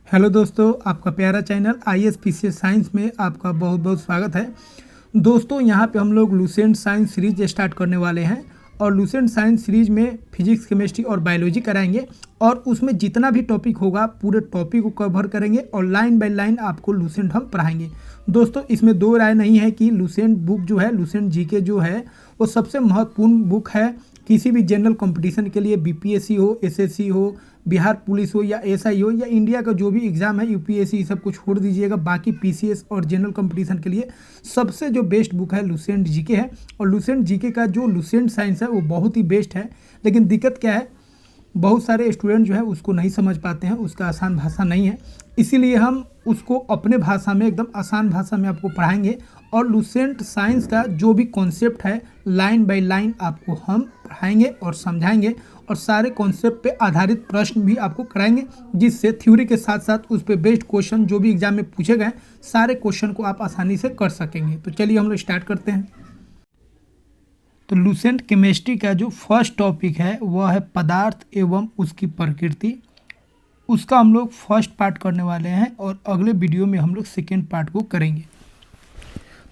Hello दोस्तों, आपका प्यारा चैनल IAS PCS साइंस में आपका बहुत बहुत स्वागत है। दोस्तों, यहाँ पे हम लोग लुसेंट साइंस सीरीज स्टार्ट करने वाले हैं और लुसेंट साइंस सीरीज में फिजिक्स, केमिस्ट्री और बायोलॉजी कराएंगे और उसमें जितना भी टॉपिक होगा पूरे टॉपिक को कवर करेंगे और लाइन बाय लाइन आपको लुसेंट हम पढ़ाएंगे। दोस्तों, इसमें दो राय नहीं है कि लुसेंट बुक जो है, लुसेंट जीके जो है वो सबसे महत्वपूर्ण बुक है किसी भी जनरल कंपटीशन के लिए। BPSC हो, SSC हो, बिहार पुलिस हो या SI हो या इंडिया का जो भी एग्ज़ाम है, UPSC, सब कुछ छोड़ दीजिएगा। बाकी PCS और जनरल कंपटीशन के लिए सबसे जो बेस्ट बुक है लुसेंट जीके है। और लुसेंट जीके का जो लुसेंट साइंस है वो बहुत ही बेस्ट है। लेकिन दिक्कत क्या है, बहुत सारे स्टूडेंट जो है उसको नहीं समझ पाते हैं, उसका आसान भाषा नहीं है, इसीलिए हम उसको अपने भाषा में, एकदम आसान भाषा में आपको पढ़ाएंगे। और लुसेंट साइंस का जो भी कॉन्सेप्ट है लाइन बाय लाइन आपको हम पढ़ाएंगे और समझाएंगे और सारे कॉन्सेप्ट पे आधारित प्रश्न भी आपको कराएंगे, जिससे थ्योरी के साथ साथ उस पर बेस्ड क्वेश्चन जो भी एग्जाम में पूछे गए सारे क्वेश्चन को आप आसानी से कर सकेंगे। तो चलिए हम लोग स्टार्ट करते हैं। तो लुसेंट केमिस्ट्री का जो फर्स्ट टॉपिक है वह है पदार्थ एवं उसकी प्रकृति। उसका हम लोग फर्स्ट पार्ट करने वाले हैं और अगले वीडियो में हम लोग सेकेंड पार्ट को करेंगे।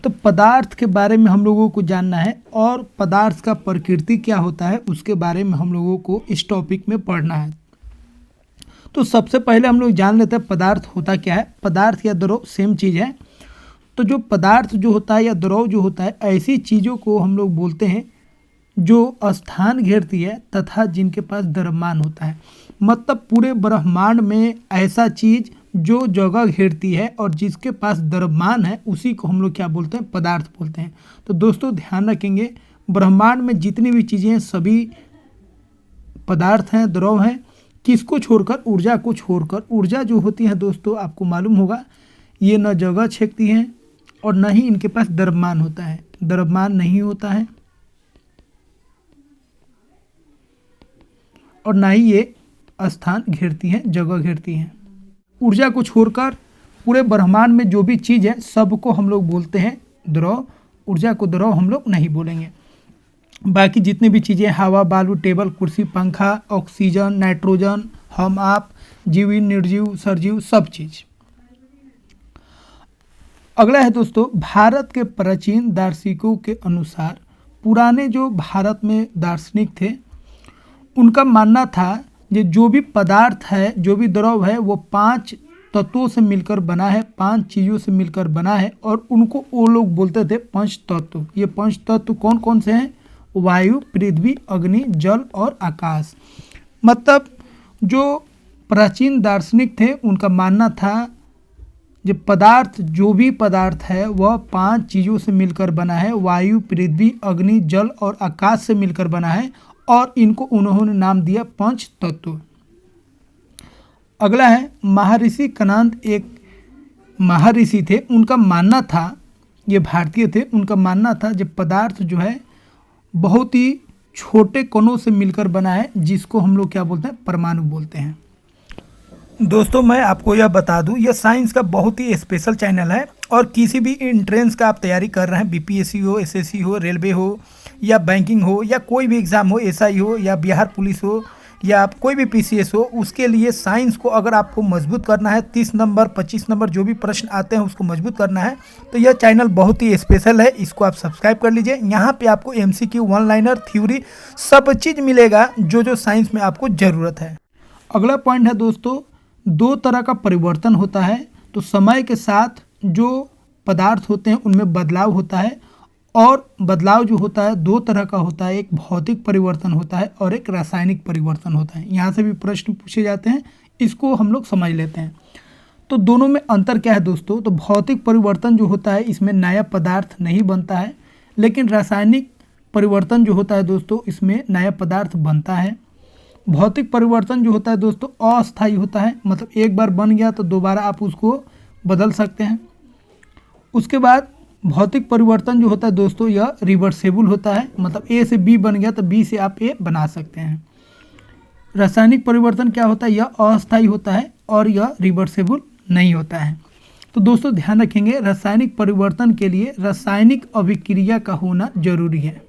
तो पदार्थ के बारे में हम लोगों को जानना है और पदार्थ का प्रकृति क्या होता है उसके बारे में हम लोगों को इस टॉपिक में पढ़ना है। तो सबसे पहले हम लोग जान लेते हैं पदार्थ होता क्या है। पदार्थ या द्रव सेम चीज़ है। तो जो पदार्थ जो होता है या द्रव जो होता है, ऐसी चीज़ों को हम लोग बोलते हैं जो स्थान घेरती है तथा जिनके पास द्रव्यमान होता है। मतलब पूरे ब्रह्मांड में ऐसा चीज़ जो जगह घेरती है और जिसके पास द्रव्यमान है उसी को हम लोग क्या बोलते हैं, पदार्थ बोलते हैं। तो दोस्तों ध्यान रखेंगे, ब्रह्मांड में जितनी भी चीज़ें हैं सभी पदार्थ हैं, द्रव हैं। किसको छोड़कर? ऊर्जा को छोड़कर। ऊर्जा जो होती है दोस्तों, आपको मालूम होगा, ये न जगह छेकती हैं और न ही इनके पास द्रव्यमान होता है। द्रव्यमान नहीं होता है और ना ही ये स्थान घेरती हैं, जगह घेरती हैं। ऊर्जा को छोड़कर पूरे ब्रह्मांड में जो भी चीज़ है सबको हम लोग बोलते हैं द्रव। ऊर्जा को द्रव हम लोग नहीं बोलेंगे। बाकी जितनी भी चीज़ें, हवा, बालू, टेबल, कुर्सी, पंखा, ऑक्सीजन, नाइट्रोजन, हम, आप, जीवी, निर्जीव, सरजीव, सब चीज़। अगला है दोस्तों, भारत के प्राचीन दार्शनिकों के अनुसार, पुराने जो भारत में दार्शनिक थे उनका मानना था जो भी पदार्थ है, जो भी द्रव है, वो 5 तत्वों से मिलकर बना है, 5 चीज़ों से मिलकर बना है और उनको वो लोग बोलते थे पंच तत्व। ये पंच तत्व कौन कौन से हैं? वायु, पृथ्वी, अग्नि, जल और आकाश। मतलब जो प्राचीन दार्शनिक थे उनका मानना था जो पदार्थ, जो भी पदार्थ है वह 5 चीज़ों से मिलकर बना है। वायु, पृथ्वी, अग्नि, जल और आकाश से मिलकर बना है और इनको उन्होंने नाम दिया पंच तत्व। अगला है महर्षि कणाद, एक महर्षि थे, उनका मानना था, ये भारतीय थे, उनका मानना था जब पदार्थ जो है बहुत ही छोटे कणों से मिलकर बना है, जिसको हम लोग क्या बोलते हैं, परमाणु बोलते हैं। दोस्तों मैं आपको यह बता दूं, यह साइंस का बहुत ही स्पेशल चैनल है और किसी भी एंट्रेंस का आप तैयारी कर रहे हैं, BPSC हो, SSC हो, रेलवे हो या बैंकिंग हो या कोई भी एग्ज़ाम हो, SI हो या बिहार पुलिस हो या आप कोई भी PCS हो, उसके लिए साइंस को अगर आपको मजबूत करना है, 30 नंबर 25 नंबर जो भी प्रश्न आते हैं उसको मजबूत करना है, तो यह चैनल बहुत ही स्पेशल है। इसको आप सब्सक्राइब कर लीजिए। यहाँ पे आपको MCQ, वन लाइनर, थ्योरी सब चीज़ मिलेगा जो साइंस में आपको ज़रूरत है। अगला पॉइंट है दोस्तों, 2 तरह का परिवर्तन होता है। तो समय के साथ जो पदार्थ होते हैं उनमें बदलाव होता है और बदलाव जो होता है 2 तरह का होता है। एक भौतिक परिवर्तन होता है और एक रासायनिक परिवर्तन होता है। यहाँ से भी प्रश्न पूछे जाते हैं, इसको हम लोग समझ लेते हैं। तो दोनों में अंतर क्या है दोस्तों? तो भौतिक परिवर्तन जो होता है इसमें नया पदार्थ नहीं बनता है, लेकिन रासायनिक परिवर्तन जो होता है दोस्तों इसमें नया पदार्थ बनता है। भौतिक परिवर्तन जो होता है दोस्तों अस्थायी होता है, मतलब एक बार बन गया तो दोबारा आप उसको बदल सकते हैं। उसके बाद भौतिक परिवर्तन जो होता है दोस्तों यह रिवर्सेबल होता है, मतलब A से B बन गया तो B से आप A बना सकते हैं। रासायनिक परिवर्तन क्या होता है? यह अस्थायी होता है और यह रिवर्सेबल नहीं होता है। तो दोस्तों ध्यान रखेंगे, रासायनिक परिवर्तन के लिए रासायनिक अभिक्रिया का होना जरूरी है।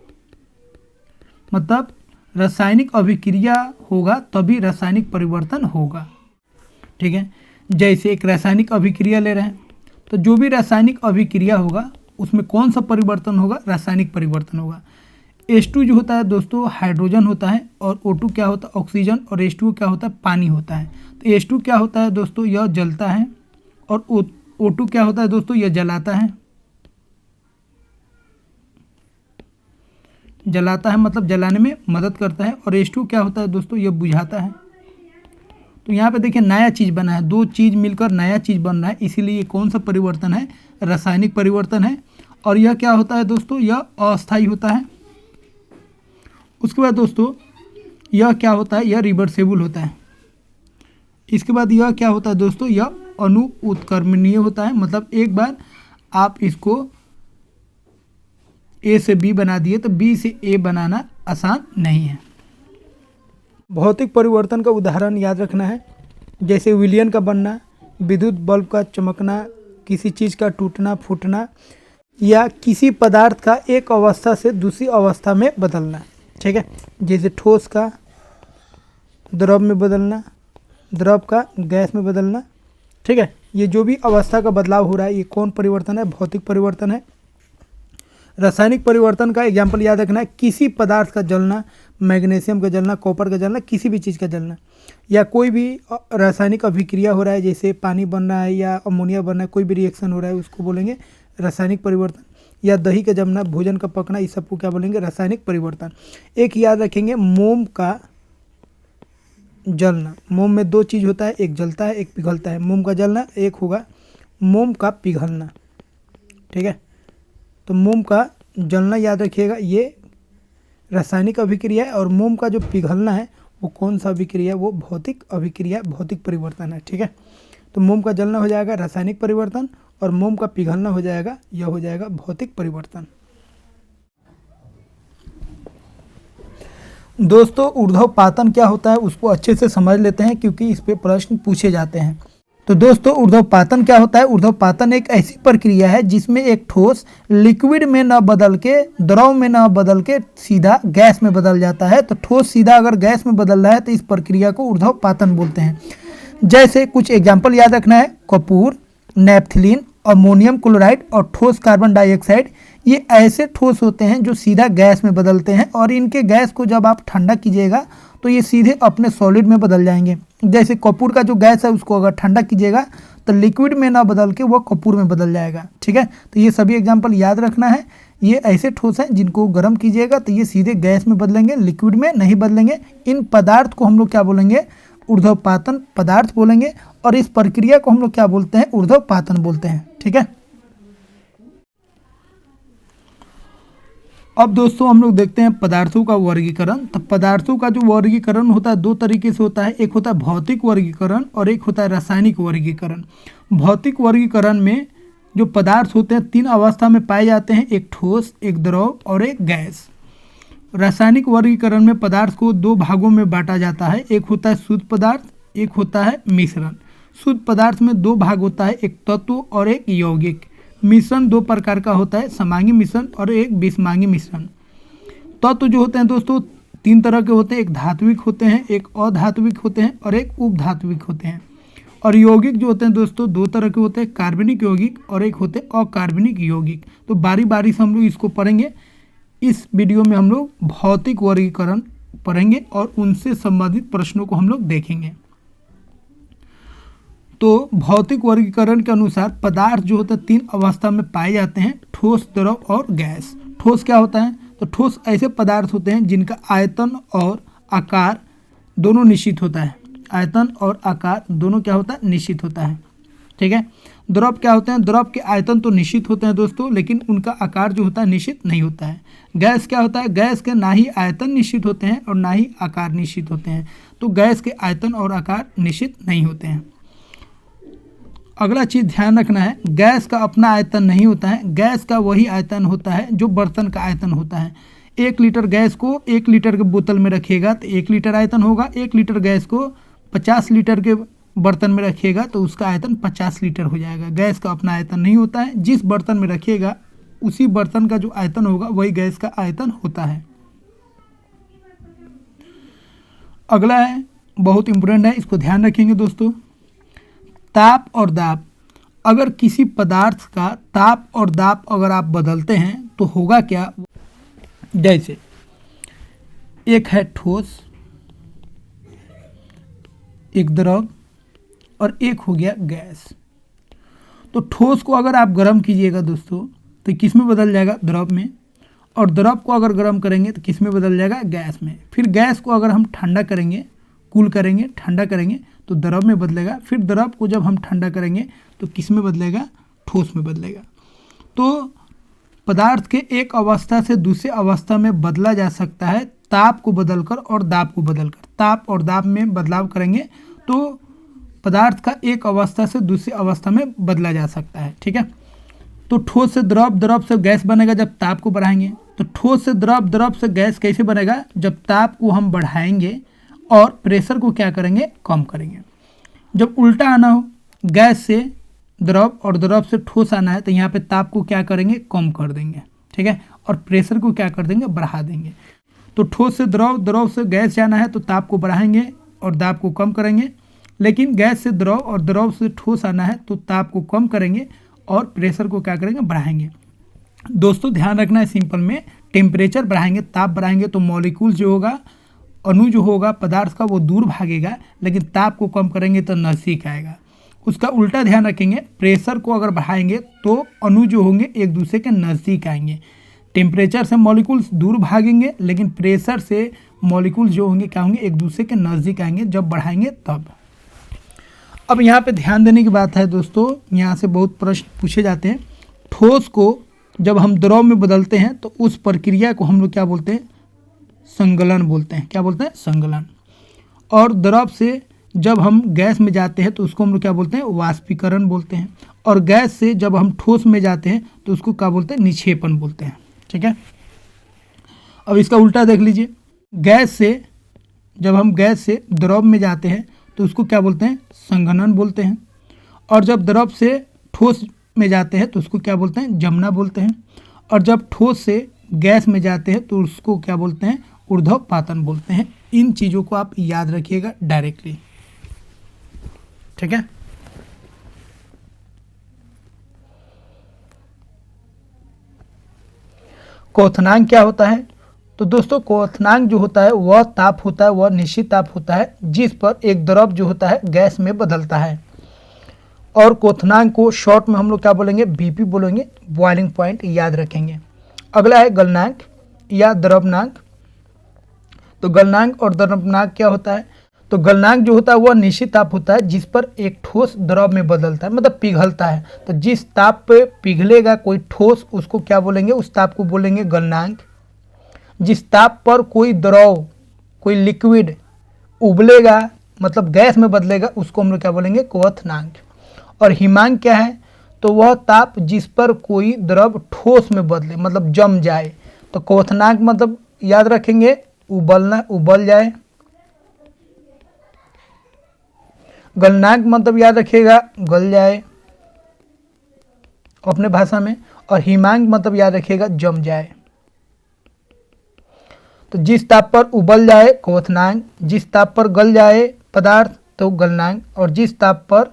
मतलब रासायनिक अभिक्रिया होगा तभी रासायनिक परिवर्तन होगा। ठीक है। जैसे एक रासायनिक अभिक्रिया ले रहे हैं, तो जो भी रासायनिक अभिक्रिया होगा उसमें कौन सा परिवर्तन होगा? रासायनिक परिवर्तन होगा। H2 जो होता है दोस्तों हाइड्रोजन होता है, और O2 क्या होता है? ऑक्सीजन, और H2 क्या होता है? पानी होता है। तो H2 क्या होता है दोस्तों? यह जलता है, और O2 क्या होता है दोस्तों? यह जलाता है। जलाता है मतलब जलाने में मदद करता है। और H2 क्या होता है दोस्तों? यह बुझाता है। तो यहाँ पे देखिए नया चीज़ बना है, दो चीज़ मिलकर नया चीज़ बन रहा है, इसीलिए ये कौन सा परिवर्तन है? रासायनिक परिवर्तन है। और यह क्या होता है दोस्तों? यह अस्थायी होता है। उसके बाद दोस्तों यह क्या होता है? यह रिवर्सेबल होता है। इसके बाद यह क्या होता है दोस्तों? यह अणु उत्क्रमणीय होता है, मतलब एक बार आप इसको ए से बी बना दिए तो बी से ए बनाना आसान नहीं है। भौतिक परिवर्तन का उदाहरण याद रखना है, जैसे विलयन का बनना, विद्युत बल्ब का चमकना, किसी चीज़ का टूटना फूटना, या किसी पदार्थ का एक अवस्था से दूसरी अवस्था में बदलना। ठीक है, जैसे ठोस का द्रव में बदलना, द्रव का गैस में बदलना। ठीक है, ये जो भी अवस्था का बदलाव हो रहा है ये कौन परिवर्तन है? भौतिक परिवर्तन है। रासायनिक परिवर्तन का एग्जाम्पल याद रखना है, किसी पदार्थ का जलना, मैग्नीशियम का जलना, कॉपर का जलना, किसी भी चीज़ का जलना, या कोई भी रासायनिक अभिक्रिया हो रहा है, जैसे पानी बन रहा है या अमोनिया बन रहा है, कोई भी रिएक्शन हो रहा है उसको बोलेंगे रासायनिक परिवर्तन। या दही का जमना, भोजन का पकना, इस सबको क्या बोलेंगे? रासायनिक परिवर्तन। एक याद रखेंगे, मोम का जलना। मोम में दो चीज़ होता है, एक जलता है एक पिघलता है। मोम का जलना, एक होगा मोम का पिघलना। ठीक है, तो मोम का जलना याद रखिएगा, ये रासायनिक अभिक्रिया है, और मोम का जो पिघलना है वो कौन सा अभिक्रिया है? वो भौतिक अभिक्रिया, भौतिक परिवर्तन है। ठीक है, तो मोम का जलना हो जाएगा रासायनिक परिवर्तन, और मोम का पिघलना हो जाएगा, यह हो जाएगा भौतिक परिवर्तन। दोस्तों ऊर्ध्वपातन क्या होता है उसको अच्छे से समझ लेते हैं, क्योंकि इस पे प्रश्न पूछे जाते हैं। तो दोस्तों ऊर्ध्वपातन क्या होता है? ऊर्ध्वपातन एक ऐसी प्रक्रिया है जिसमें एक ठोस लिक्विड में न बदल के, द्रव में न बदल के सीधा गैस में बदल जाता है। तो ठोस सीधा अगर गैस में बदल रहा है तो इस प्रक्रिया को ऊर्ध्वपातन बोलते हैं। जैसे कुछ एग्जाम्पल याद रखना है, कपूर, नेपथलीन, अमोनियम क्लोराइड और ठोस कार्बन डाइऑक्साइड, ये ऐसे ठोस होते हैं जो सीधा गैस में बदलते हैं, और इनके गैस को जब आप ठंडा कीजिएगा तो ये सीधे अपने सॉलिड में बदल जाएंगे। जैसे कपूर का जो गैस है उसको अगर ठंडा कीजिएगा तो लिक्विड में ना बदल के वो कपूर में बदल जाएगा। ठीक है, तो ये सभी एग्जाम्पल याद रखना है। ये ऐसे ठोस हैं जिनको गर्म कीजिएगा तो ये सीधे गैस में बदलेंगे, लिक्विड में नहीं बदलेंगे। इन पदार्थ को हम लोग क्या बोलेंगे? ऊर्ध्वपातन पदार्थ बोलेंगे, और इस प्रक्रिया को हम लोग क्या बोलते हैं? ऊर्ध्वपातन बोलते हैं। ठीक है, अब दोस्तों हम लोग देखते हैं पदार्थों का वर्गीकरण। तो पदार्थों का जो वर्गीकरण होता है दो तरीके से होता है, एक होता है भौतिक वर्गीकरण और एक होता है रासायनिक वर्गीकरण। भौतिक वर्गीकरण में जो पदार्थ होते हैं तीन अवस्था में पाए जाते हैं, एक ठोस, एक द्रव और एक गैस। रासायनिक वर्गीकरण में पदार्थ को दो भागों में बांटा जाता है, एक होता है शुद्ध पदार्थ, एक होता है मिश्रण। शुद्ध पदार्थ में दो भाग होता है, एक तत्व और एक यौगिक। मिश्रण दो प्रकार का होता है, समांगी मिश्रण और एक विषमांगी मिश्रण। तत्व जो होते हैं दोस्तों तीन तरह के होते हैं, एक धात्विक होते हैं, एक अधात्विक होते हैं और एक उपधात्विक होते हैं। और यौगिक जो होते हैं दोस्तों दो तरह के होते हैं, कार्बनिक यौगिक और एक होते हैं अकार्बनिक यौगिक। तो बारी बारी से हम लोग इसको पढ़ेंगे। इस वीडियो में हम लोग भौतिक वर्गीकरण पढ़ेंगे और उनसे संबंधित प्रश्नों को हम लोग देखेंगे। तो भौतिक वर्गीकरण के अनुसार पदार्थ जो होते हैं तीन अवस्था में पाए जाते हैं, ठोस, द्रव और गैस। ठोस क्या होता है? तो ठोस ऐसे पदार्थ होते हैं जिनका आयतन और आकार दोनों निश्चित होता है। आयतन और आकार दोनों क्या होता है? निश्चित होता है। ठीक है। द्रव क्या होते हैं? द्रव के आयतन तो निश्चित होते हैं दोस्तों, लेकिन उनका आकार जो होता है निश्चित नहीं होता है। गैस क्या होता है? गैस के ना ही आयतन निश्चित होते हैं और ना ही आकार निश्चित होते हैं। तो गैस के आयतन और आकार निश्चित नहीं होते हैं। अगला चीज़ ध्यान रखना है, गैस का अपना आयतन नहीं होता है। गैस का वही आयतन होता है जो बर्तन का आयतन होता है। 1 लीटर गैस को 1 लीटर के बोतल में रखिएगा तो 1 लीटर आयतन होगा। 1 लीटर गैस को 50 लीटर के बर्तन में रखिएगा तो उसका आयतन 50 लीटर हो जाएगा। गैस का अपना आयतन नहीं होता है। जिस बर्तन में रखिएगा उसी बर्तन का जो आयतन होगा वही गैस का आयतन होता है। अगला है, बहुत इंपॉर्टेंट है, इसको ध्यान रखेंगे दोस्तों। ताप और दाब, अगर किसी पदार्थ का ताप और दाब अगर आप बदलते हैं तो होगा क्या। जैसे एक है ठोस, एक द्रव और एक हो गया गैस। तो ठोस को अगर आप गर्म कीजिएगा दोस्तों तो किस में बदल जाएगा, द्रव में। और द्रव को अगर गर्म करेंगे तो किस में बदल जाएगा, गैस में। फिर गैस को अगर हम ठंडा करेंगे, कूल करेंगे, ठंडा करेंगे तो द्रव में बदलेगा। फिर द्रव को जब हम ठंडा करेंगे तो किस में बदलेगा, ठोस में बदलेगा। तो पदार्थ के एक अवस्था से दूसरे अवस्था में बदला जा सकता है ताप को बदलकर और दाब को बदलकर। ताप और दाब में बदलाव करेंगे तो पदार्थ का एक अवस्था से दूसरी अवस्था में बदला जा सकता है, ठीक है। तो ठोस से द्रव, द्रव से गैस बनेगा जब ताप को बढ़ाएंगे। तो ठोस से द्रव, द्रव से गैस कैसे बनेगा, जब ताप को हम बढ़ाएंगे और प्रेशर को क्या करेंगे, कम करेंगे। जब उल्टा आना हो, गैस से द्रव और द्रव से ठोस आना है तो यहाँ पे ताप को क्या करेंगे, कम कर देंगे, ठीक है। और प्रेशर को क्या कर देंगे, बढ़ा देंगे। तो ठोस से द्रव, द्रव से गैस जाना है तो ताप को बढ़ाएंगे और दाब को कम करेंगे। लेकिन गैस से द्रव और द्रव से ठोस आना है तो ताप को कम करेंगे और प्रेशर को क्या करेंगे, बढ़ाएंगे। दोस्तों ध्यान रखना है, सिंपल में टेम्परेचर बढ़ाएंगे, ताप बढ़ाएंगे तो मॉलिक्यूल जो होगा, अणु जो होगा पदार्थ का, वो दूर भागेगा। लेकिन ताप को कम करेंगे तो नज़दीक आएगा। उसका उल्टा ध्यान रखेंगे, प्रेशर को अगर बढ़ाएंगे तो अणु जो होंगे एक दूसरे के नज़दीक आएंगे। टेम्परेचर से मॉलिक्यूल्स दूर भागेंगे लेकिन प्रेशर से मॉलिक्यूल्स जो होंगे क्या होंगे, एक दूसरे के नज़दीक आएंगे जब बढ़ाएंगे तब। अब यहाँ पे ध्यान देने की बात है दोस्तों, यहाँ से बहुत प्रश्न पूछे जाते हैं। ठोस को जब हम द्रव में बदलते हैं तो उस प्रक्रिया को हम लोग क्या बोलते हैं, संगलन बोलते हैं। क्या बोलते हैं, संगलन। और द्रव से जब हम गैस में जाते हैं तो उसको हम लोग क्या बोलते हैं, वाष्पीकरण बोलते हैं। और गैस से जब हम ठोस में जाते हैं तो उसको क्या बोलते हैं, निक्षेपण बोलते हैं, ठीक है। अब इसका उल्टा देख लीजिए, गैस से जब हम गैस से द्रव में जाते हैं तो उसको क्या बोलते हैं, संघनन बोलते हैं। और जब द्रव से ठोस में जाते हैं तो उसको क्या बोलते हैं, जमना बोलते हैं। और जब ठोस से गैस में जाते हैं तो उसको क्या बोलते हैं, ऊर्ध्वपातन बोलते हैं। इन चीज़ों को आप याद रखिएगा डायरेक्टली, ठीक है। क्वथनांक क्या होता है, तो दोस्तों क्वथनांक जो होता है वह ताप होता है, वह निश्चित ताप होता है जिस पर एक द्रव जो होता है गैस में बदलता है। और क्वथनांक को शॉर्ट में हम लोग क्या बोलेंगे, बीपी बोलेंगे, बॉइलिंग पॉइंट याद रखेंगे। अगला है गलनांक या द्रवनांक। तो गलनांक और द्रवनांक क्या होता है, तो गलनांक जो होता है वह निश्चित ताप होता है जिस पर एक ठोस द्रव में बदलता है, मतलब पिघलता है। तो जिस ताप पे पिघलेगा कोई ठोस उसको क्या बोलेंगे, उस ताप को बोलेंगे गलनांक। जिस ताप पर कोई द्रव, कोई लिक्विड उबलेगा मतलब गैस में बदलेगा उसको हम लोग क्या बोलेंगे, क्वथनांक। और हिमांक क्या है, तो वह ताप जिस पर कोई द्रव ठोस में बदले मतलब जम जाए। तो क्वथनांक मतलब याद रखेंगे उबलना, उबल जाए। गलनांक मतलब याद रखिएगा गल जाए अपने भाषा में। और हिमांक मतलब याद रखिएगा जम जाए। तो जिस ताप पर उबल जाए क्वथनांक, जिस ताप पर गल जाए पदार्थ तो गलनांक, और जिस ताप पर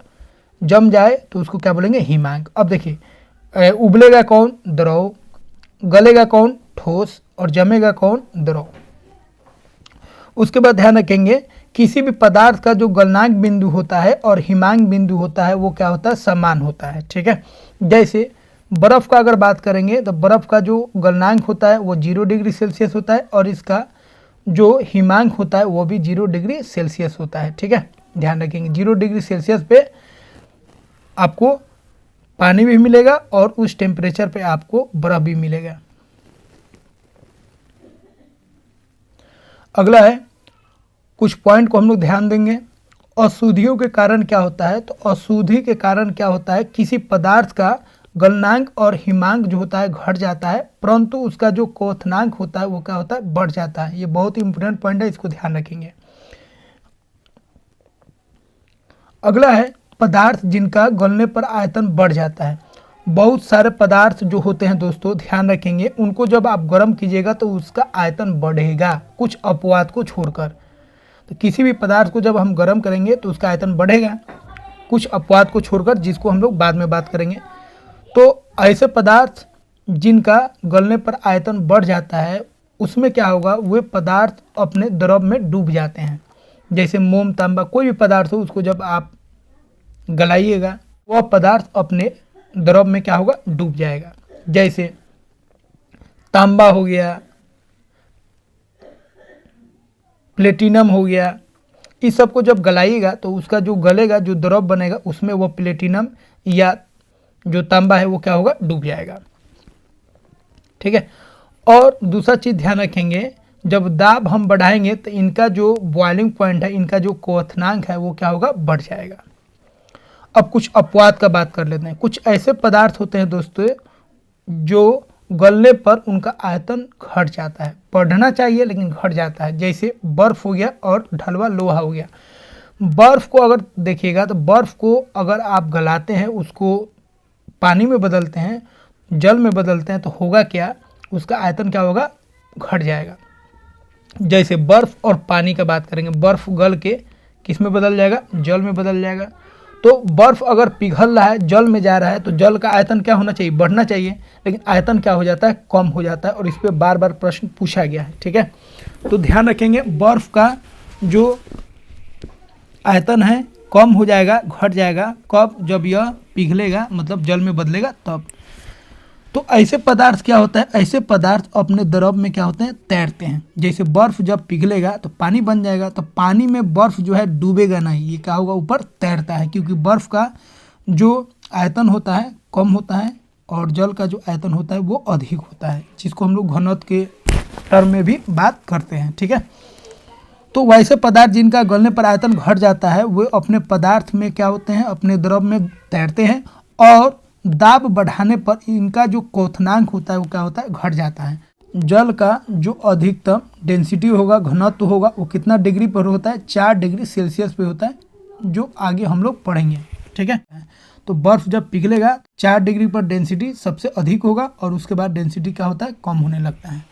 जम जाए तो उसको क्या बोलेंगे, हिमांक। अब देखिए उबलेगा कौन, द्रव, गलेगा कौन, ठोस, और जमेगा कौन, द्रव। उसके बाद ध्यान रखेंगे किसी भी पदार्थ का जो गलनांक बिंदु होता है और हिमांक बिंदु होता है वो क्या होता है, समान होता है, ठीक है। जैसे बर्फ़ का अगर बात करेंगे तो बर्फ़ का जो गलनांक होता है वो 0 डिग्री सेल्सियस होता है और इसका जो हिमांक होता है वो भी 0 डिग्री सेल्सियस होता है, ठीक है। ध्यान रखेंगे 0 डिग्री सेल्सियस पे आपको पानी भी मिलेगा और उस टेम्परेचर पे आपको बर्फ़ भी मिलेगा। अगला है, कुछ पॉइंट को हम लोग ध्यान देंगे। अशुद्धियों के कारण क्या होता है, तो अशुद्धि के कारण क्या होता है, किसी पदार्थ का गलनांक और हिमांक जो होता है घट जाता है परंतु उसका जो क्वथनांक होता है वो क्या होता है, बढ़ जाता है। ये बहुत ही इंपॉर्टेंट पॉइंट है, इसको ध्यान रखेंगे। अगला है पदार्थ जिनका गलने पर आयतन बढ़ जाता है। बहुत सारे पदार्थ जो होते हैं दोस्तों ध्यान रखेंगे, उनको जब आप गर्म कीजिएगा तो उसका आयतन बढ़ेगा, कुछ अपवाद को छोड़कर। तो किसी भी पदार्थ को जब हम गर्म करेंगे तो उसका आयतन बढ़ेगा। कुछ अपवाद को छोड़कर, जिसको हम लोग बाद में बात करेंगे। तो ऐसे पदार्थ जिनका गलने पर आयतन बढ़ जाता है, उसमें क्या होगा, वे पदार्थ अपने द्रव में डूब जाते हैं। जैसे मोम, तांबा, कोई भी पदार्थ हो, उसको जब आप गलाइएगा वह पदार्थ अपने द्रव में क्या होगा, डूब जाएगा। जैसे तांबा हो गया, प्लेटिनम हो गया, इस सब को जब गलाइएगा तो उसका जो गलेगा, जो द्रव बनेगा, उसमें वो प्लेटिनम या जो तांबा है वो क्या होगा, डूब जाएगा। ठीक है। और दूसरा चीज़ ध्यान रखेंगे, जब दाब हम बढ़ाएंगे तो इनका जो बॉइलिंग पॉइंट है, इनका जो क्वथनांक है वो क्या होगा, बढ़ जाएगा। अब कुछ अपवाद का बात कर लेते हैं। कुछ ऐसे पदार्थ होते हैं दोस्तों जो गलने पर उनका आयतन घट जाता है, बढ़ना चाहिए लेकिन घट जाता है। जैसे बर्फ़ हो गया और ढलवा लोहा हो गया। बर्फ़ को अगर देखिएगा तो बर्फ़ को अगर आप गलाते हैं, उसको पानी में बदलते हैं, जल में बदलते हैं, तो होगा क्या, उसका आयतन क्या होगा, घट जाएगा। जैसे बर्फ़ और पानी का बात करेंगे, बर्फ़ गल के किस में बदल जाएगा, जल में बदल जाएगा। तो बर्फ़ अगर पिघल रहा है, जल में जा रहा है, तो जल का आयतन क्या होना चाहिए, बढ़ना चाहिए, लेकिन आयतन क्या हो जाता है, कम हो जाता है। और इस पर बार बार प्रश्न पूछा गया है। ठीक है। तो ध्यान रखेंगे, बर्फ़ का जो आयतन है कम हो जाएगा, घट जाएगा। कब, जब यह पिघलेगा, मतलब जल में बदलेगा तब। तो ऐसे पदार्थ क्या होता है, ऐसे पदार्थ अपने द्रव में क्या होते हैं, तैरते हैं। जैसे बर्फ़ जब पिघलेगा तो पानी बन जाएगा, तो पानी में बर्फ़ जो है डूबेगा नहीं, ये क्या होगा, ऊपर तैरता है, क्योंकि बर्फ़ का जो आयतन होता है कम होता है और जल का जो आयतन होता है वो अधिक होता है, जिसको हम लोग घनत्व के टर्म में भी बात करते हैं। ठीक है। तो वैसे पदार्थ जिनका गलने पर आयतन घट जाता है, वे अपने पदार्थ में क्या होते हैं, अपने द्रव में तैरते हैं, और दाब बढ़ाने पर इनका जो क्वथनांक होता है वो क्या होता है, घट जाता है। जल का जो अधिकतम डेंसिटी होगा, घनत्व होगा, वो कितना डिग्री पर होता है, 4 डिग्री सेल्सियस पे होता है, जो आगे हम लोग पढ़ेंगे। ठीक है। तो बर्फ़ जब पिघलेगा 4 डिग्री पर डेंसिटी सबसे अधिक होगा, और उसके बाद डेंसिटी क्या होता है, कम होने लगता है।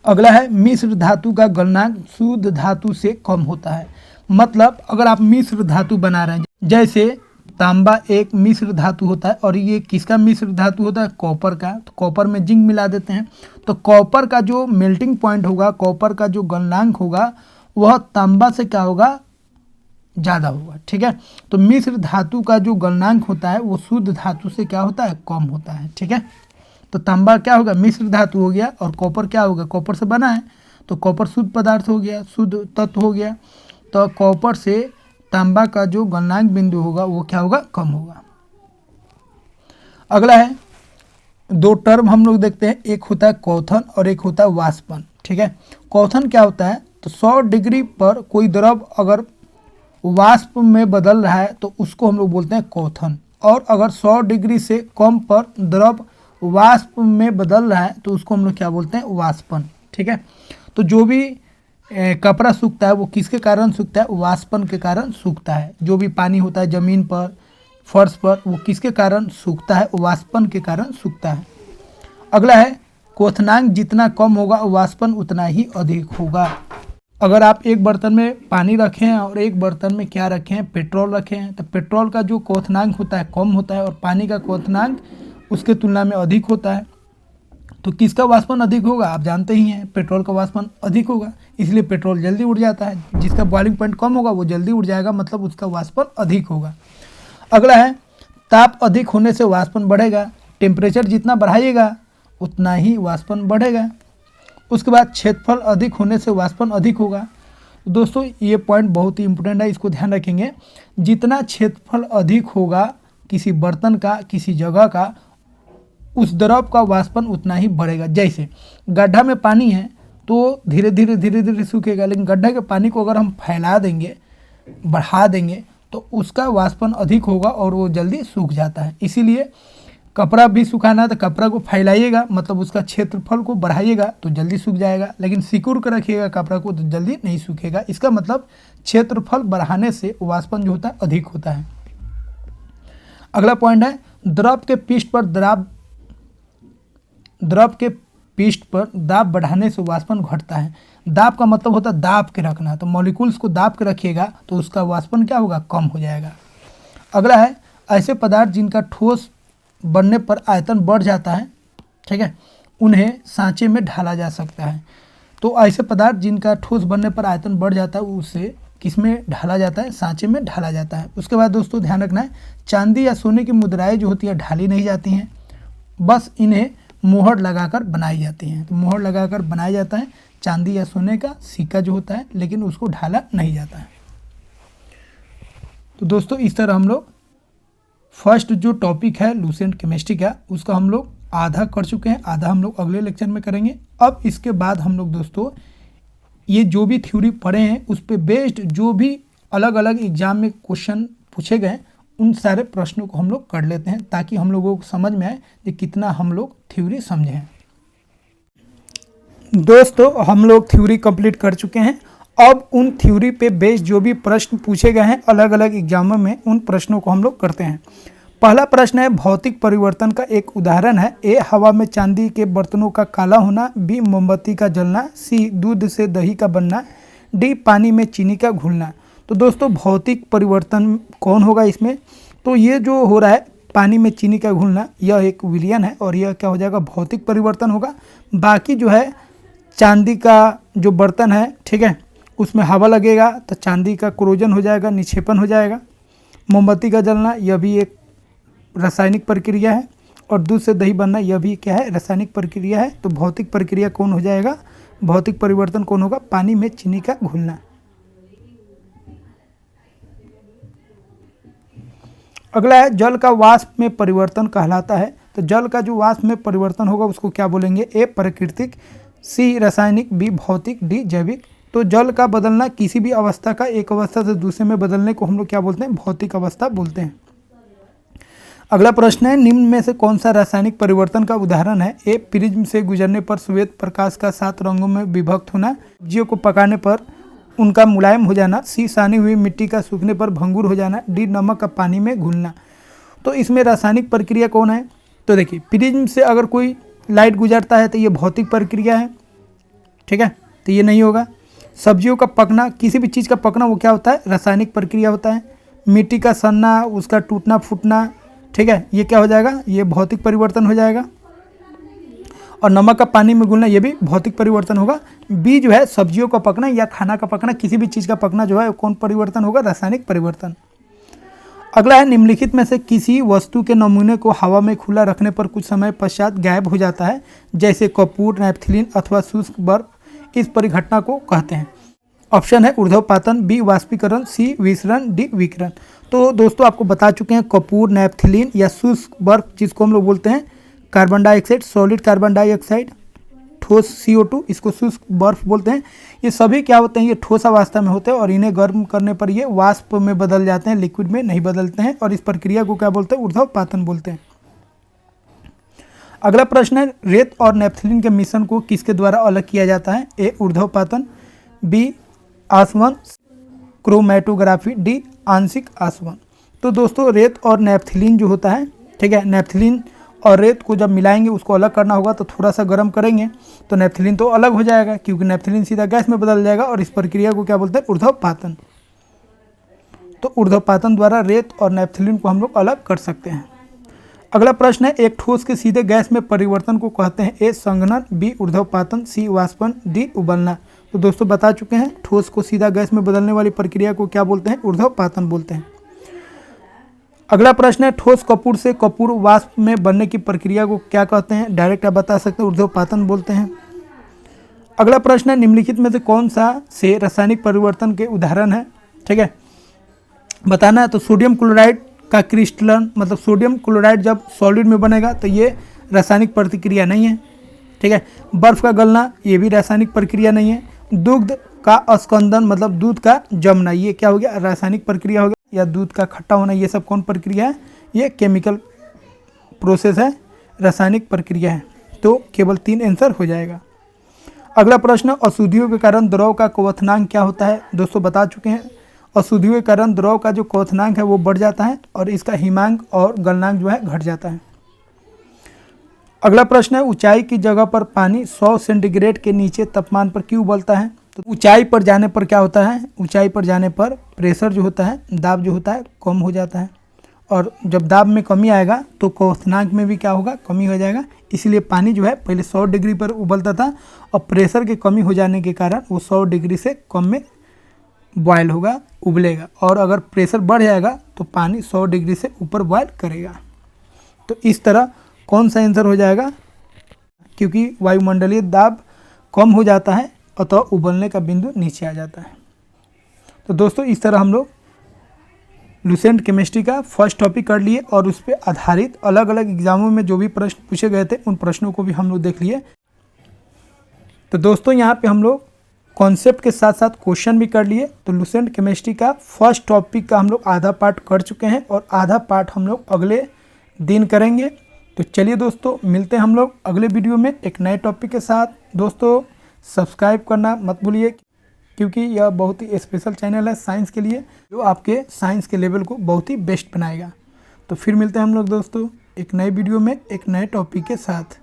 अगला है, मिश्र धातु का गलनांक शुद्ध धातु से कम होता है। मतलब अगर आप मिश्र धातु बना रहे हैं, जैसे तांबा एक मिश्र धातु होता है, और ये किसका मिश्र धातु होता है, कॉपर का। तो कॉपर में जिंक मिला देते हैं, तो कॉपर का जो मेल्टिंग पॉइंट होगा, कॉपर का जो गलनांक होगा, वह तांबा से क्या होगा, ज़्यादा होगा। ठीक है। तो मिश्र धातु का जो गलनांक होता है वो शुद्ध धातु से क्या होता है, कम होता है। ठीक है। तो तांबा क्या होगा, मिश्र धातु हो गया, और कॉपर क्या होगा, कॉपर से बना है, तो कॉपर शुद्ध पदार्थ हो गया, शुद्ध तत्व हो गया। तो कॉपर से तांबा का जो गलनांक बिंदु होगा वो क्या होगा, कम होगा। अगला है, 2 टर्म हम लोग देखते हैं, एक होता है क्वथन और एक होता है वाष्पन। ठीक है। क्वथन क्या होता है, तो 100 डिग्री पर कोई द्रव अगर वाष्प में बदल रहा है तो उसको हम लोग बोलते हैं क्वथन, और अगर 100 डिग्री से कम पर द्रव वाष्प में बदल रहा है तो उसको हम लोग क्या बोलते हैं, वाष्पन। ठीक है। तो जो भी कपड़ा सूखता है वो किसके कारण सूखता है, वाष्पन के कारण सूखता है। जो भी पानी होता है ज़मीन पर, फर्श पर, वो किसके कारण सूखता है, वाष्पन के कारण सूखता है। अगला है, क्वथनांक जितना कम होगा वाष्पन उतना ही अधिक होगा। अगर आप एक बर्तन में पानी रखें और एक बर्तन में क्या रखें, पेट्रोल रखें हैं, तो पेट्रोल का जो क्वथनांक होता है कम होता है, और पानी का क्वथनांक उसके तुलना में अधिक होता है। तो किसका वाष्पन अधिक होगा, आप जानते ही हैं, पेट्रोल का वाष्पन अधिक होगा, इसलिए पेट्रोल जल्दी उड़ जाता है। जिसका बॉइलिंग पॉइंट कम होगा वो जल्दी उड़ जाएगा, मतलब उसका वाष्पन अधिक होगा। अगला है, ताप अधिक होने से वाष्पन बढ़ेगा। टेम्परेचर जितना बढ़ाइएगा उतना ही वाष्पन बढ़ेगा। उसके बाद क्षेत्रफल अधिक होने से वाष्पन अधिक होगा। दोस्तों ये पॉइंट बहुत ही इंपॉर्टेंट है, इसको ध्यान रखेंगे। जितना क्षेत्रफल अधिक होगा किसी बर्तन का, किसी जगह का, उस द्रव का वाष्पन उतना ही बढ़ेगा। जैसे गड्ढा में पानी है तो धीरे धीरे सूखेगा, लेकिन गड्ढे के पानी को अगर हम फैला देंगे, बढ़ा देंगे, तो उसका वाष्पन अधिक होगा और वो जल्दी सूख जाता है। इसीलिए कपड़ा भी सुखाना है तो कपड़ा को फैलाइएगा, मतलब उसका क्षेत्रफल को बढ़ाइएगा तो जल्दी सूख जाएगा, लेकिन सिकुड़ कर रखिएगा कपड़ा को तो जल्दी नहीं सूखेगा। इसका मतलब क्षेत्रफल बढ़ाने से वाष्पन जो होता है अधिक होता है। अगला पॉइंट है, द्रव के पृष्ठ पर द्रव के पृष्ठ पर दाब बढ़ाने से वाष्पन घटता है। दाब का मतलब होता है दाब के रखना, तो मॉलिक्यूल्स को दाब के रखिएगा तो उसका वाष्पन क्या होगा, कम हो जाएगा। अगला है ऐसे पदार्थ जिनका ठोस बनने पर आयतन बढ़ जाता है, ठीक है, उन्हें सांचे में ढाला जा सकता है। तो ऐसे पदार्थ जिनका ठोस बनने पर आयतन बढ़ जाता है उसे किसमें ढाला जाता है, सांचे में ढाला जाता है। उसके बाद दोस्तों ध्यान रखना है, चांदी या सोने की मुद्राएं जो होती है ढाली नहीं जाती हैं, बस इन्हें मोहर लगाकर बनाई जाती हैं। तो मोहर लगाकर बनाया जाता है चांदी या सोने का सिक्का जो होता है, लेकिन उसको ढाला नहीं जाता है। तो दोस्तों इस तरह हम लोग फर्स्ट जो टॉपिक है लूसेंट केमिस्ट्री का, उसका हम लोग आधा कर चुके हैं, आधा हम लोग अगले लेक्चर में करेंगे। अब इसके बाद हम लोग दोस्तों ये जो भी थ्योरी पढ़े हैं उस पर बेस्ड जो भी अलग अलग एग्जाम में क्वेश्चन पूछे गए उन सारे प्रश्नों को हम लोग कर लेते हैं, ताकि हम लोगों को समझ में आए कि कितना हम लोग थ्योरी समझे हैं। दोस्तों हम लोग थ्योरी कंप्लीट कर चुके हैं। अब उन थ्योरी पे बेस्ड जो भी प्रश्न पूछे गए हैं अलग अलग एग्जामों में, उन प्रश्नों को हम लोग करते हैं। पहला प्रश्न है भौतिक परिवर्तन का एक उदाहरण है। ए हवा में चांदी के बर्तनों का काला होना, बी मोमबत्ती का जलना, सी दूध से दही का बनना, डी पानी में चीनी का घुलना। तो दोस्तों भौतिक परिवर्तन कौन होगा इसमें, तो ये जो हो रहा है पानी में चीनी का घुलना, यह एक विलयन है और यह क्या हो जाएगा, भौतिक परिवर्तन होगा। बाकी जो है चांदी का जो बर्तन है, ठीक है, उसमें हवा लगेगा तो चांदी का क्रोजन हो जाएगा, निक्षेपण हो जाएगा। मोमबत्ती का जलना यह भी एक रासायनिक प्रक्रिया है, और दूध से दही बनना यह भी क्या है, रासायनिक प्रक्रिया है। तो भौतिक प्रक्रिया कौन हो जाएगा, भौतिक परिवर्तन कौन होगा, पानी में चीनी का घुलना। अगला है जल का वाष्प में परिवर्तन कहलाता है। तो जल का जो वाष्प में परिवर्तन होगा उसको क्या बोलेंगे, ए प्राकृतिक, सी रासायनिक, बी भौतिक, डी जैविक। तो जल का बदलना किसी भी अवस्था का एक अवस्था से दूसरे में बदलने को हम लोग क्या बोलते हैं, भौतिक अवस्था बोलते हैं। अगला प्रश्न है निम्न में से कौन सा रासायनिक परिवर्तन का उदाहरण है। ए प्रिज्म से गुजरने पर श्वेत प्रकाश का 7 रंगों में विभक्त होना, सब्जियों को पकाने पर उनका मुलायम हो जाना, सी सानी हुई मिट्टी का सूखने पर भंगुर हो जाना, डी नमक का पानी में घुलना। तो इसमें रासायनिक प्रक्रिया कौन है, तो देखिए प्रिज्म से अगर कोई लाइट गुजरता है तो ये भौतिक प्रक्रिया है, ठीक है, तो ये नहीं होगा। सब्जियों का पकना, किसी भी चीज़ का पकना वो क्या होता है, रासायनिक प्रक्रिया होता है। मिट्टी का सनना, उसका टूटना फूटना, ठीक है, ये क्या हो जाएगा, ये भौतिक परिवर्तन हो जाएगा। और नमक का पानी में घुलना ये भी भौतिक परिवर्तन होगा। बी जो है सब्जियों का पकना या खाना का पकना, किसी भी चीज़ का पकना जो है कौन परिवर्तन होगा, रासायनिक परिवर्तन। अगला है निम्नलिखित में से किसी वस्तु के नमूने को हवा में खुला रखने पर कुछ समय पश्चात गायब हो जाता है, जैसे कपूर, नैप्थलीन अथवा शुष्क बर्फ। इस परिघटना को कहते हैं। ऑप्शन है ऊर्ध्वपातन, बी वाष्पीकरण, सी विसरण, डी विकिरण। तो दोस्तों आपको बता चुके हैं कपूर, नैप्थलीन या शुष्क बर्फ, जिसको हम लोग बोलते हैं carbon dioxide, solid carbon dioxide, ठोस CO2, इसको शुष्क बर्फ बोलते हैं। ये सभी क्या होते हैं, ये ठोस अवस्था में होते हैं और इन्हें गर्म करने पर ये वाष्प में बदल जाते हैं, लिक्विड में नहीं बदलते हैं, और इस प्रक्रिया को क्या बोलते हैं, ऊर्ध्वपातन बोलते हैं। अगला प्रश्न है रेत और नैप्थलीन के मिश्रण को किसके द्वारा अलग किया जाता है। ए ऊर्ध्वपातन, बी आसवन क्रोमैटोग्राफी, डी आंशिक आसवन। तो दोस्तों रेत और नैप्थलीन जो होता है, ठीक है, नैप्थलीन और रेत को जब मिलाएंगे उसको अलग करना होगा तो थोड़ा सा गर्म करेंगे तो नैप्थलीन तो अलग हो जाएगा, क्योंकि नैप्थलीन सीधा गैस में बदल जाएगा, और इस प्रक्रिया को क्या बोलते हैं, ऊर्ध्वपातन। तो ऊर्ध्वपातन द्वारा रेत और नैप्थलीन को हम लोग अलग कर सकते हैं। अगला प्रश्न है एक ठोस के सीधे गैस में परिवर्तन को कहते हैं। ए संघनन, बी ऊर्ध्वपातन, सी वाष्पन, डी उबलना। तो दोस्तों बता चुके हैं ठोस को सीधा गैस में बदलने वाली प्रक्रिया को क्या बोलते हैं, ऊर्ध्वपातन बोलते हैं। अगला प्रश्न है ठोस कपूर से कपूर वाष्प में बनने की प्रक्रिया को क्या कहते हैं। डायरेक्ट आप बता सकते हैं, ऊर्ध्वपातन बोलते हैं। अगला प्रश्न है निम्नलिखित में से कौन सा से रासायनिक परिवर्तन के उदाहरण है, ठीक है, बताना है। तो सोडियम क्लोराइड का क्रिस्टलन, मतलब सोडियम क्लोराइड जब सॉलिड में बनेगा तो ये रासायनिक प्रतिक्रिया नहीं है, ठीक है। बर्फ का गलना ये भी रासायनिक प्रक्रिया नहीं है। दुग्ध का अस्कंदन, मतलब दूध का जमना, ये क्या हो गया, रासायनिक प्रक्रिया हो गया। या दूध का खट्टा होना, ये सब कौन प्रक्रिया है, ये केमिकल प्रोसेस है, रासायनिक प्रक्रिया है। तो केवल 3 आंसर हो जाएगा। अगला प्रश्न अशुद्धियों के कारण द्रव का क्वथनांक क्या होता है। दोस्तों बता चुके हैं अशुद्धियों के कारण द्रव का जो क्वथनांक है वो बढ़ जाता है और इसका हिमांक और गलनांक जो है घट जाता है। अगला प्रश्न है, ऊंचाई की जगह पर पानी 100 सेंटीग्रेड के नीचे तापमान पर क्यों उबलता है? तो ऊंचाई पर जाने पर क्या होता है, ऊंचाई पर जाने पर प्रेशर जो होता है, दाब जो होता है कम हो जाता है, और जब दाब में कमी आएगा तो क्वथनांक में भी क्या होगा, कमी हो जाएगा। इसलिए पानी जो है पहले 100 डिग्री पर उबलता था और प्रेशर की कमी हो जाने के कारण वो 100 डिग्री से कम में बॉयल होगा, उबलेगा, और अगर प्रेशर बढ़ जाएगा तो पानी 100 डिग्री से ऊपर बॉयल करेगा। तो इस तरह कौन सा आंसर हो जाएगा, क्योंकि वायुमंडलीय दाब कम हो जाता है अतः उबलने का बिंदु नीचे आ जाता है। तो दोस्तों इस तरह हम लोग लुसेंट केमिस्ट्री का फर्स्ट टॉपिक कर लिए और उस पर आधारित अलग अलग एग्जामों में जो भी प्रश्न पूछे गए थे उन प्रश्नों को भी हम लोग देख लिए। तो दोस्तों यहाँ पे हम लोग कॉन्सेप्ट के साथ साथ क्वेश्चन भी कर लिए। तो लुसेंट केमिस्ट्री का फर्स्ट टॉपिक का हम लोग आधा पार्ट कर चुके हैं और आधा पार्ट हम लोग अगले दिन करेंगे। तो चलिए दोस्तों, मिलते हैं हम लोग अगले वीडियो में एक नए टॉपिक के साथ। दोस्तों सब्सक्राइब करना मत भूलिए, क्योंकि यह बहुत ही स्पेशल चैनल है साइंस के लिए, जो आपके साइंस के लेवल को बहुत ही बेस्ट बनाएगा। तो फिर मिलते हैं हम लोग दोस्तों एक नए वीडियो में एक नए टॉपिक के साथ।